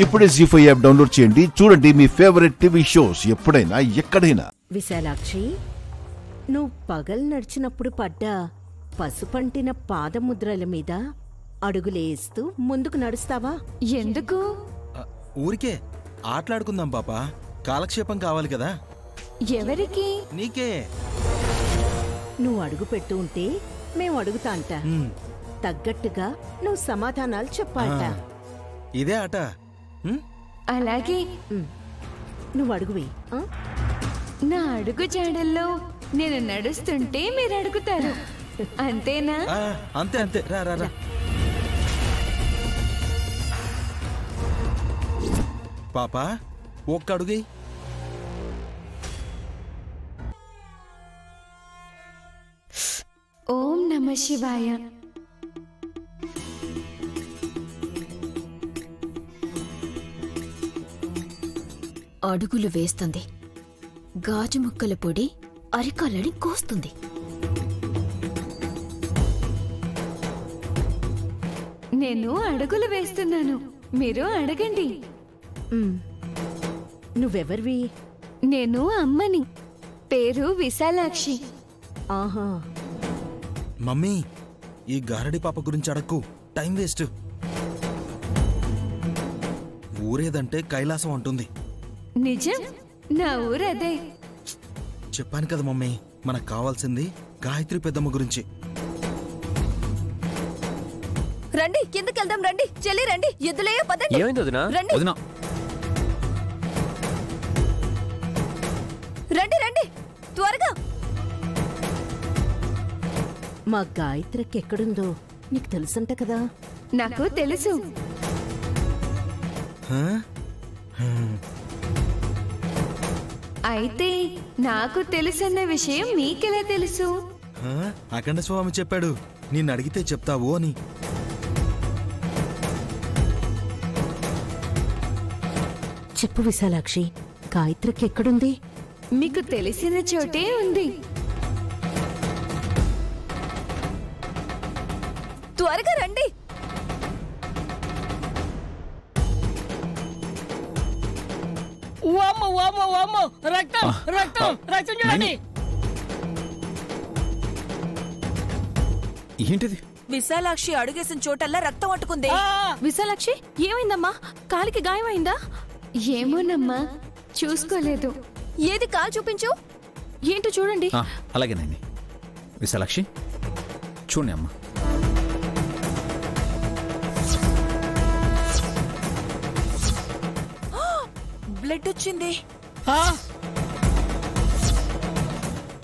ఇప్పుడే జీ5 app download చేయండి. చూడండి మీ ఫేవరెట్ టీవీ షోస్ ఎప్పుడైనా ఎక్కడైనా. విశాలాక్షి, నువ్వు పగలు నడిచినప్పుడు పడ్డా పసుపంటిన పాదముద్రల మీద అడుగులేస్తూ ముందుకు నడుస్తావా? ఎందుకు? ఊరికే ఆటలాడుకుందాం పాపా, కాలక్షేపం కావాలి కదా. ఎవరికి? నీకే. నువ్వు అడుగు పెట్టు ఉంటే మేము అడుగుతా అంట, తగ్గట్టుగా నువ్వు సమాధానాలు చెప్పాలట. ఇదే ఆట. అలాగే. నువ్వు అడుగువి. నా అడుగు జాడల్లో నేను నడుస్తుంటే మీరు అడుగుతారు, అంతేనా? అంతే అంతే. రా రా రా. పాపా ఒక్క అడుగు. ఓం నమ శివాయ. అడుగులు వేస్తుంది, గాజు ముక్కల పొడి అరికాళ్ళని కోస్తుంది. నేను అడుగులు వేస్తున్నాను, మీరు అడగండి. నువ్వెవర్వి? నేను అమ్మని, పేరు విశాలాక్షి. ఆహా. మమ్మీ, ఈ గారడి పాప గురించి అడక్కు, టైం వేస్ట్. ఊరేదంటే కైలాసం అంటుంది. నిజం, నా ఊరదే. చెప్పాను కదా మమ్మీ, మనకు కావాల్సింది గాయత్రి పెద్దమ్మ గురించి. రండి కిందకెళ్దాం, రండి చెల్లి, రండి ఎద్దులేయో పదండి. ఏమైంది వదినా? వదినా రండి రండి త్వరగా. మా గాయత్రికి ఎక్కడుందో నీకు తెలుసంట కదా? నాకు తెలుసు. అయితే నాకు తెలుసన్న విషయం మీకెలా తెలుసు? అఖండ స్వామి చెప్పాడు, నిన్ను అడిగితే చెప్తావు అని. చెప్పు విశాలాక్షి, గాయత్రికి ఎక్కడుంది? మీకు తెలిసిన చోటే ఉంది. త్వరగా రండి. ఏంటిది? విశాలాక్షి అడుగేసిన చోటల్లా రక్తం అంటుకుంది. విశాలాక్షి, ఏమైందమ్మా? కాలికి గాయమైందా? ఏమోనమ్మా, చూసుకోలేదు. ఏది కాలు చూపించు. ఏంటో చూడండి. అలాగేనండి. విశాలాక్షి చూడండి అమ్మా. బ్లడ్ వచ్చింది.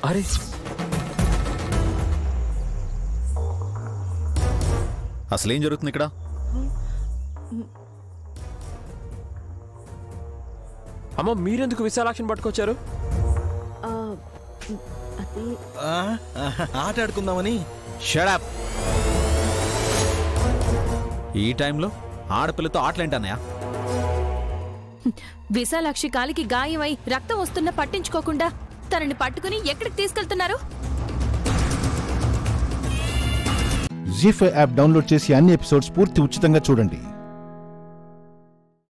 అరే, అసలేం జరుగుతుంది ఇక్కడ? అమ్మ, మీరెందుకు విశాలాక్షిని పట్టుకొచ్చారు? ఆట ఆడుకుందామని. Shut up. ఈ టైంలో ఆడపిల్లతో ఆటలేంటన్నయ్య? విశాలాక్షి కాలికి గాయమై రక్తం వస్తున్నా పట్టించుకోకుండా తనని పట్టుకుని ఎక్కడికి తీసుకెళ్తున్నారు? జీ5 యాప్ డౌన్లోడ్ చేసి అన్ని ఎపిసోడ్స్ పూర్తి ఉచితంగా చూడండి.